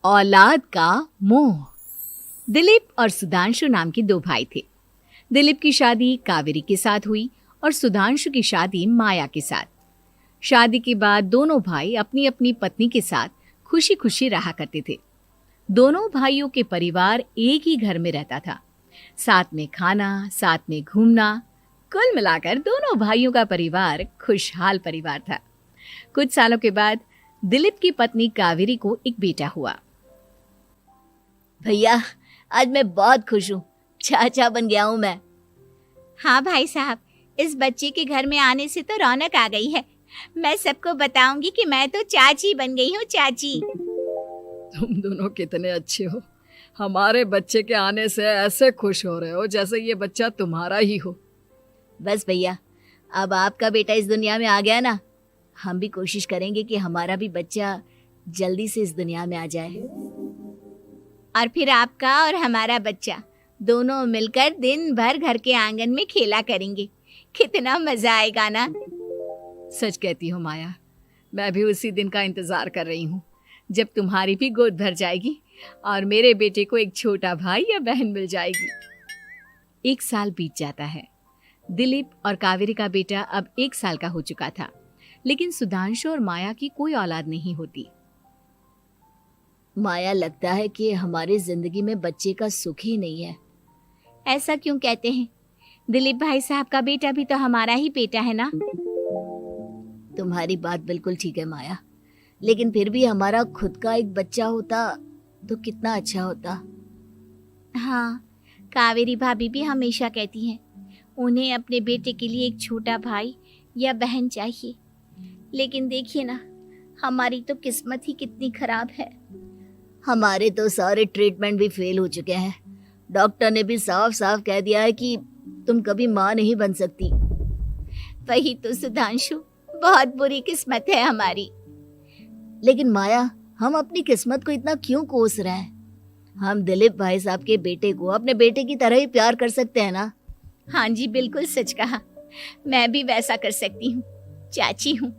औलाद का मोह। दिलीप और सुधांशु नाम के दो भाई थे। दिलीप की शादी कावेरी के साथ हुई और सुधांशु की शादी माया के साथ। शादी के बाद दोनों भाई अपनी अपनी पत्नी के साथ खुशी खुशी रहा करते थे। दोनों भाइयों के परिवार एक ही घर में रहता था। साथ में खाना, साथ में घूमना, कुल मिलाकर दोनों भाइयों का परिवार खुशहाल परिवार था। कुछ सालों के बाद दिलीप की पत्नी कावेरी को एक बेटा हुआ। भैया, आज मैं बहुत खुश हूँ। चाचा बन गया हूँ मैं। हाँ भाई साहब, इस बच्चे के घर में आने से तो रौनक आ गई है। मैं सबको बताऊंगी कि मैं तो चाची बन गई हूँ, चाची। तुम दोनों कितने अच्छे हो। हमारे बच्चे के आने से ऐसे खुश हो रहे हो जैसे ये बच्चा तुम्हारा ही हो। बस भैया, अब आपका बेटा इस दुनिया में आ गया ना, हम भी कोशिश करेंगे कि हमारा भी बच्चा जल्दी से इस दुनिया में आ जाए। और फिर आपका और हमारा बच्चा दोनों मिलकर दिन भर घर के आंगन में खेला करेंगे। कितना मजा आएगा ना। सच कहती हो माया, मैं भी उसी दिन का इंतजार कर रही हूँ जब तुम्हारी भी गोद भर जाएगी और मेरे बेटे को एक छोटा भाई या बहन मिल जाएगी। 1 साल बीत जाता है। दिलीप और कावेरी का बेटा अब 1 साल का हो चुका था, लेकिन सुधांशु और माया की कोई औलाद नहीं होती। माया, लगता है कि हमारी जिंदगी में बच्चे का सुख ही नहीं है। ऐसा क्यों कहते हैं? दिलीप भाई साहब का बेटा भी तो हमारा ही बेटा है ना। तुम्हारी बात बिल्कुल ठीक है माया, लेकिन फिर भी हमारा खुद का एक बच्चा होता तो कितना अच्छा होता। हाँ, कावेरी भाभी भी हमेशा कहती हैं उन्हें अपने बेटे के लिए एक छोटा भाई या बहन चाहिए। लेकिन देखिए ना, हमारी तो किस्मत ही कितनी खराब है। हमारे तो सारे ट्रीटमेंट भी फेल हो चुके हैं। डॉक्टर ने भी साफ साफ कह दिया है कि तुम कभी माँ नहीं बन सकती। वही तो सुधांशु, बहुत बुरी किस्मत है हमारी। लेकिन माया, हम अपनी किस्मत को इतना क्यों कोस रहे हैं? हम दिलीप भाई साहब के बेटे को अपने बेटे की तरह ही प्यार कर सकते हैं ना। हाँ जी, बिल्कुल सच कहा। मैं भी वैसा कर सकती हूँ। चाची हूँ,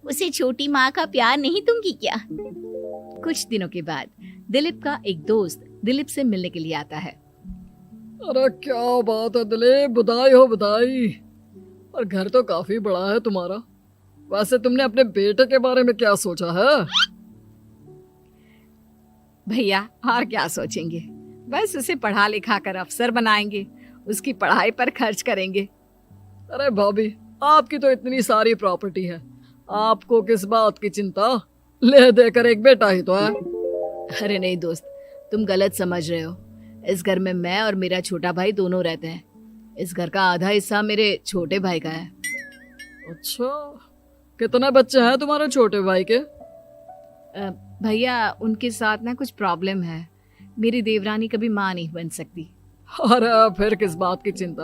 उसे छोटी माँ का प्यार नहीं दूंगी क्या? कुछ दिनों के बाद दिलीप का एक दोस्त दिलीप से मिलने के लिए आता है। अरे क्या बात है दिलीप, बधाई हो बधाई। और घर तो काफी बड़ा है तुम्हारा। वैसे तुमने अपने बेटे के बारे में क्या सोचा है? भैया, और क्या सोचेंगे, बस उसे पढ़ा लिखा कर अफसर बनाएंगे, उसकी पढ़ाई पर खर्च करेंगे। अरे भाभी, आपकी तो इतनी सारी प्रॉपर्टी है, आपको किस बात की चिंता? ले देकर एक बेटा ही तो है। अरे नहीं दोस्त, तुम गलत समझ रहे हो। इस घर में मैं और मेरा छोटा भाई दोनों रहते हैं। इस घर का आधा हिस्सा मेरे छोटे भाई का है। अच्छा, कितने बच्चे हैं तुम्हारे छोटे भाई के? भैया, उनके साथ ना कुछ प्रॉब्लम है। मेरी देवरानी कभी माँ नहीं बन सकती। अरे फिर किस बात की चिंता?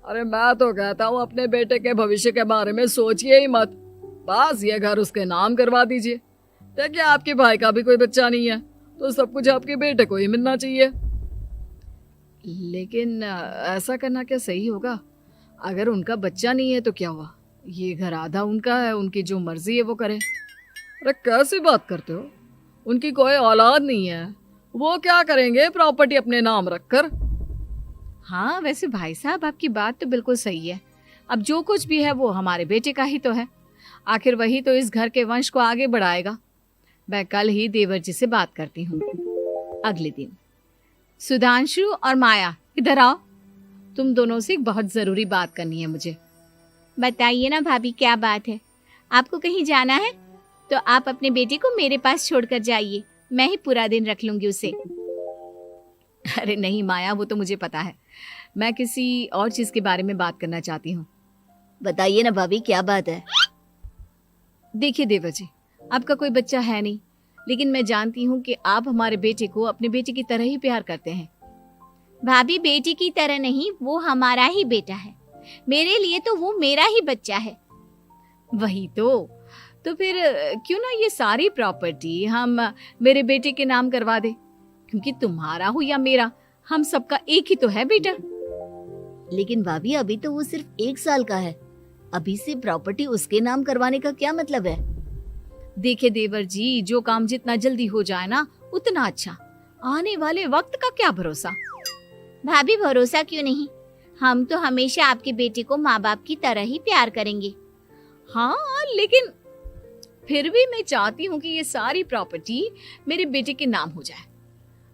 अरे मैं तो कहता हूँ अपने बेटे के भविष्य के बारे में सोचिए ही मत। बस ये घर उसके नाम करवा दीजिए। देखिए, आपके भाई का भी कोई बच्चा नहीं है तो सब कुछ आपके बेटे को ही मिलना चाहिए। लेकिन ऐसा करना क्या सही होगा? अगर उनका बच्चा नहीं है तो क्या हुआ? ये घर आधा उनका है, उनकी जो मर्जी है वो करें। अरे कैसी बात करते हो? उनकी कोई औलाद नहीं है, वो क्या करेंगे प्रॉपर्टी अपने नाम रखकर? हाँ, वैसे भाई साहब, आपकी बात तो बिल्कुल सही है। अब जो कुछ भी है वो हमारे बेटे का ही तो है। आखिर वही तो इस घर के वंश को आगे बढ़ाएगा। मैं कल ही देवर जी से बात करती हूँ। अगले दिन सुधांशु और माया, इधर आओ। तुम दोनों से एक बहुत जरूरी बात करनी है मुझे। बताइए ना भाभी, क्या बात है? आपको कहीं जाना है तो आप अपने बेटे को मेरे पास छोड़कर जाइए। मैं ही पूरा दिन रख लूंगी उसे। अरे नहीं माया, वो तो मुझे पता है। मैं किसी और चीज के बारे में बात करना चाहती हूँ। बताइए ना भाभी, क्या बात है? देखिए देवर जी, आपका कोई बच्चा है नहीं, लेकिन मैं जानती हूँ कि आप हमारे बेटे को अपने बेटे की तरह ही प्यार करते हैं। भाभी, बेटी की तरह नहीं, वो हमारा ही बेटा है। मेरे लिए तो वो मेरा ही बच्चा है। वही तो फिर क्यों ना ये सारी प्रॉपर्टी हम मेरे बेटे के नाम करवा दे, क्योंकि तुम्हारा हो या मेरा, हम सबका एक ही तो है बेटा। लेकिन भाभी, अभी तो वो सिर्फ 1 साल का है। अभी से प्रॉपर्टी उसके नाम करवाने का क्या मतलब है? देखे देवर जी, जो काम जितना जल्दी हो जाए ना उतना अच्छा। आने वाले वक्त का क्या भरोसा। भाभी भरोसा क्यों नहीं, हम तो हमेशा आपके बेटे को माँ बाप की तरह ही प्यार करेंगे। हाँ, लेकिन फिर भी मैं चाहती हूँ कि ये सारी प्रॉपर्टी मेरे बेटे के नाम हो जाए।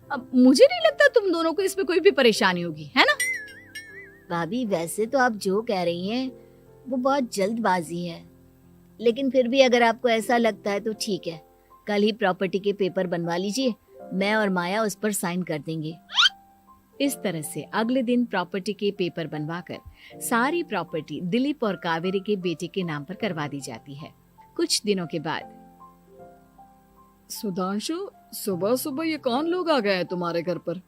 अब मुझे नहीं लगता तुम दोनों को इसमें कोई भी परेशानी होगी, है ना? भाभी वैसे तो आप जो कह रही हैं वो बहुत जल्दबाजी है, लेकिन फिर भी अगर आपको ऐसा लगता है तो ठीक है, कल ही प्रॉपर्टी के पेपर बनवा लीजिए, मैं और माया उस पर साइन कर देंगे। इस तरह से अगले दिन प्रॉपर्टी के पेपर बनवाकर सारी प्रॉपर्टी दिलीप और कावेरी के बेटे के नाम पर करवा दी जाती है। कुछ दिनों के बाद सुधांशु, सुबह सुबह ये कौन लोग आ गए हैं तुम्हारे घर पर?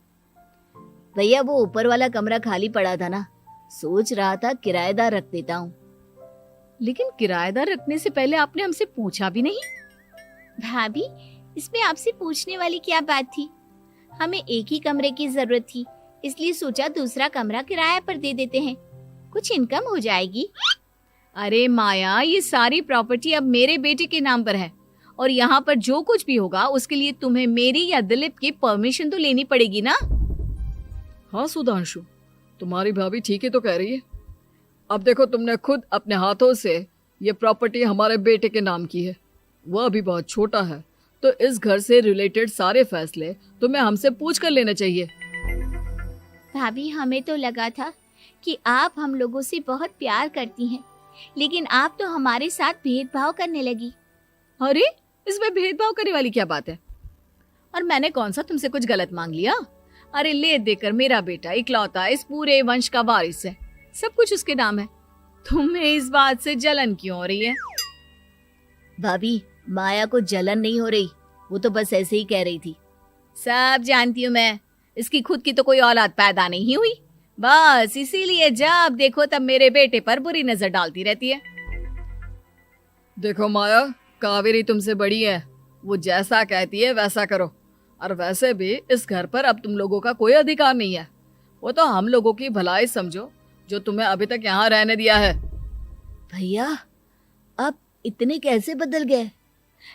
भैया वो ऊपर वाला कमरा खाली पड़ा था ना, सोच रहा था किराएदार रख देता हूँ। लेकिन किराएदार रखने से पहले आपने हमसे पूछा भी नहीं। भाभी इसमें आपसे पूछने वाली क्या बात थी, हमें एक ही कमरे की जरूरत थी, इसलिए सोचा दूसरा कमरा किराए पर दे देते हैं, कुछ इनकम हो जाएगी। अरे माया, ये सारी प्रॉपर्टी अब मेरे बेटे के नाम पर है और यहाँ पर जो कुछ भी होगा उसके लिए तुम्हें मेरी या दिलीप की परमिशन तो लेनी पड़ेगी ना। हाँ सुधांशु, तुम्हारी भाभी ठीक ही तो कह रही है। अब देखो, तुमने खुद अपने हाथों से ये प्रॉपर्टी हमारे बेटे के नाम की है, वह अभी बहुत छोटा है, तो इस घर से रिलेटेड सारे फैसले तुम्हें हमसे पूछ कर लेने चाहिए। भाभी हमें तो लगा था कि आप हम लोगों से बहुत प्यार करती हैं, लेकिन आप तो हमारे साथ भेदभाव करने लगी। अरे, इसमें भेदभाव करने वाली क्या बात है? और मैंने कौन सा तुमसे कुछ गलत मांग लिया? अरे ले देकर मेरा बेटा इकलौता इस पूरे वंश का वारिस है, सब कुछ उसके नाम है। तुम्हें इस बात से जलन क्यों हो रही है? भाभी माया को जलन नहीं हो रही, वो तो बस ऐसे ही कह रही थी। सब जानती हूँ मैं, इसकी खुद की तो कोई औलाद पैदा नहीं हुई, बस इसीलिए जब देखो तब मेरे बेटे पर बुरी नजर डालती रहती है। देखो माया, कावेरी तुमसे बड़ी है, वो जैसा कहती है वैसा करो। और वैसे भी इस घर पर अब तुम लोगों का कोई अधिकार नहीं है, वो तो हम लोगों की भलाई समझो जो तुम्हें अभी तक यहाँ रहने दिया है। भैया आप इतने कैसे बदल गए?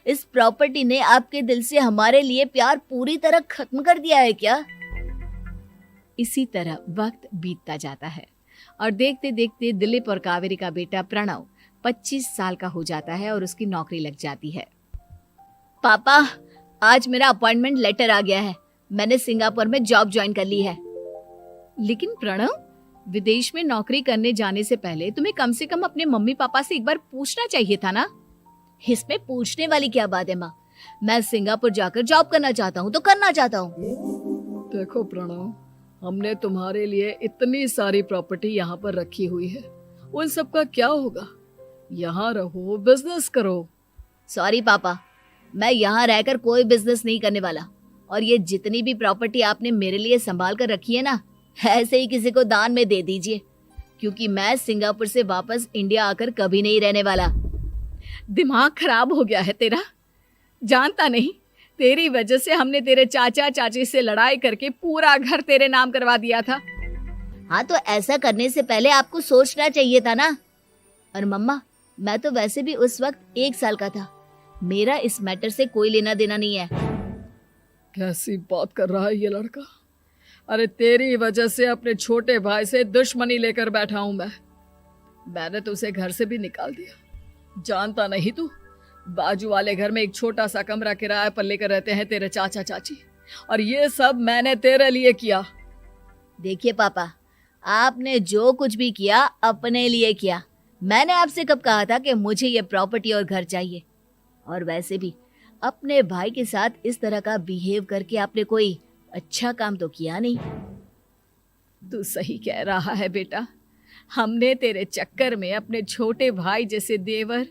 इस प्रॉपर्टी ने आपके दिल से हमारे लिए प्यार पूरी तरह खत्म कर दिया है क्या? इसी तरह वक्त बीतता जाता है और देखते देखते दिलीप और कावेरी का बेटा प्रणव 25 साल का हो जाता है और उसकी नौकरी लग जाती है। पापा, आज मेरा अपॉइंटमेंट लेटर आ गया है, मैंने सिंगापुर में जॉब ज्वाइन कर ली है। लेकिन प्रणव, विदेश में नौकरी करने जाने से पहले तुम्हें कम से कम अपने मम्मी पापा से एक बार पूछना चाहिए था ना। इसमें पूछने वाली क्या बात है माँ, मैं सिंगापुर जाकर जॉब करना चाहता हूँ तो करना चाहता हूँ। देखो प्रणव, हमने तुम्हारे लिए इतनी सारी प्रॉपर्टी यहाँ पर रखी हुई है, उन सब का क्या होगा? यहाँ रहो, बिजनेस करो। सॉरी पापा, मैं यहाँ रहकर कोई बिजनेस नहीं करने वाला, और ये जितनी भी प्रॉपर्टी आपने मेरे लिए संभाल कर रखी है ना, ऐसे ही किसी को दान में दे दीजिए, क्योंकि मैं सिंगापुर से वापस इंडिया आकर कभी नहीं रहने वाला। दिमाग खराब हो गया है तेरा, जानता नहीं, तेरी वजह से हमने तेरे चाचा चाची से लड़ाई करके पूरा घर तेरे नाम करवा दिया था। हाँ तो ऐसा करने से पहले आपको सोचना चाहिए था ना। और मम्मा, मैं तो वैसे भी उस वक्त 1 साल का था, मेरा इस मैटर से कोई लेना देना नहीं है। कैसी बात कर रहा है ये लड़का? अरे तेरी वजह से अपने छोटे भाई से दुश्मनी लेकर बैठा हूं मैंने तो उसे घर से भी निकाल दिया। जानता नहीं तू, बाजू वाले घर में एक छोटा सा कमरा किराए पर लेकर रहते हैं तेरे चाचा चाची, और ये सब मैंने तेरे लिए किया। देखिए पापा, आपने जो कुछ भी किया अपने लिए किया। मैंने आपसे कब कहा था कि मुझे ये प्रॉपर्टी और घर चाहिए? और वैसे भी अपने भाई के साथ इस तरह का बिहेव करके आपने कोई अच्छा काम तो किया नहीं। तू सही कह रहा है बेटा, हमने तेरे चक्कर में अपने छोटे भाई जैसे देवर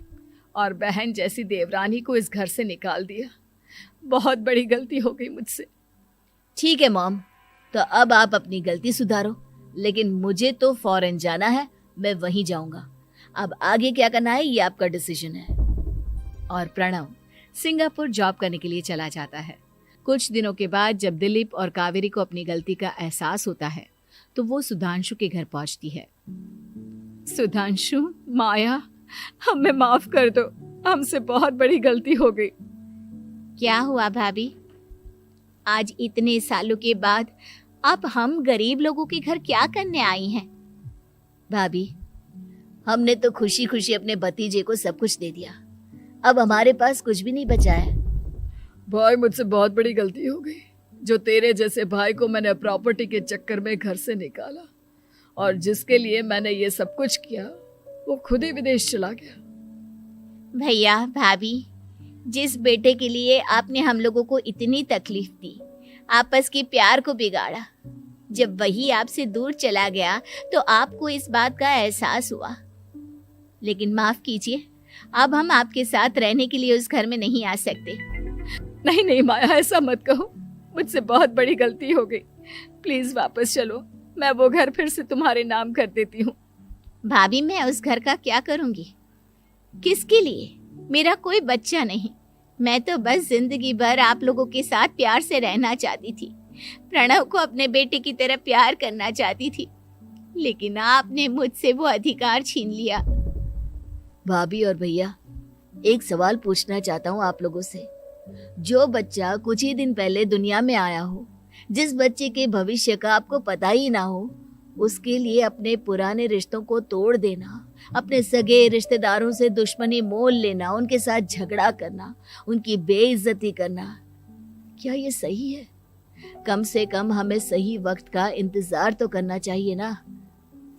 और बहन जैसी देवरानी को इस घर से निकाल दिया। बहुत बड़ी गलती हो गई मुझसे। ठीक है मॉम, तो अब आप अपनी गलती सुधारो, लेकिन मुझे तो फॉरेन जाना है, मैं वहीं जाऊंगा। अब आगे क्या करना है ये आपका डिसीजन है। और प्रणव सिंगापुर जॉब करने के लिए चला जाता है। कुछ दिनों के बाद जब दिलीप और कावेरी को अपनी गलती का एहसास होता है तो वो सुधांशु के घर पहुंचती है। सुधांशु, माया, हमें माफ कर दो, हमसे बहुत बड़ी गलती हो गई। क्या हुआ भाभी? आज इतने सालों के बाद अब हम गरीब लोगों के घर क्या करने आई हैं? भाभी, हमने तो खुशी खुशी अपने भतीजे को सब कुछ दे दिया, अब हमारे पास कुछ भी नहीं बचा है। भाई, मुझसे बहुत बड़ी गलती हो गई। जो तेरे जैसे भाई को मैंने प्रॉपर्टी के चक्कर में घर से निकाला और जिसके लिए मैंने ये सब कुछ किया, वो खुद ही विदेश चला गया। भैया भाभी, जिस बेटे के लिए आपने हम लोगों को इतनी तकलीफ दी, आपस के प्यार को बिगाड़ा, जब वही आपसे दूर चला गया तो आपको इस बात का एहसास हुआ। लेकिन माफ कीजिए, अब हम आपके साथ रहने के लिए उस घर में नहीं आ सकते। नहीं नहीं माया, ऐसा मत कहो। मुझसे बहुत बड़ी गलती हो गई। प्लीज वापस चलो, मैं वो घर फिर से तुम्हारे नाम कर देती हूँ। भाभी, मैं उस घर का क्या करूंगी? किसके लिए? मेरा कोई बच्चा नहीं। मैं तो बस जिंदगी भर आप लोगों के साथ प्यार से रहना चाहती थी। प्रणव को अपने बेटे की तरह प्यार करना चाहती थी, लेकिन आपने मुझसे वो अधिकार छीन लिया। भाभी और भैया, एक सवाल पूछना चाहता हूँ आप लोगों से। जो बच्चा कुछ ही दिन पहले दुनिया में आया हो, जिस बच्चे के भविष्य का आपको पता ही ना हो, उसके लिए अपने पुराने रिश्तों को तोड़ देना, अपने सगे रिश्तेदारों से दुश्मनी मोल लेना, उनके साथ झगड़ा करना, उनकी बेइज्जती करना, क्या ये सही है? कम से कम हमें सही वक्त का इंतजार तो करना चाहिए ना।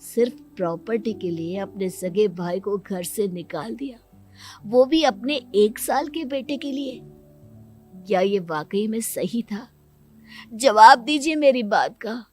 सिर्फ प्रॉपर्टी के लिए अपने सगे भाई को घर से निकाल दिया, वो भी अपने 1 साल के बेटे के लिए। क्या ये वाकई में सही था? जवाब दीजिए मेरी बात का।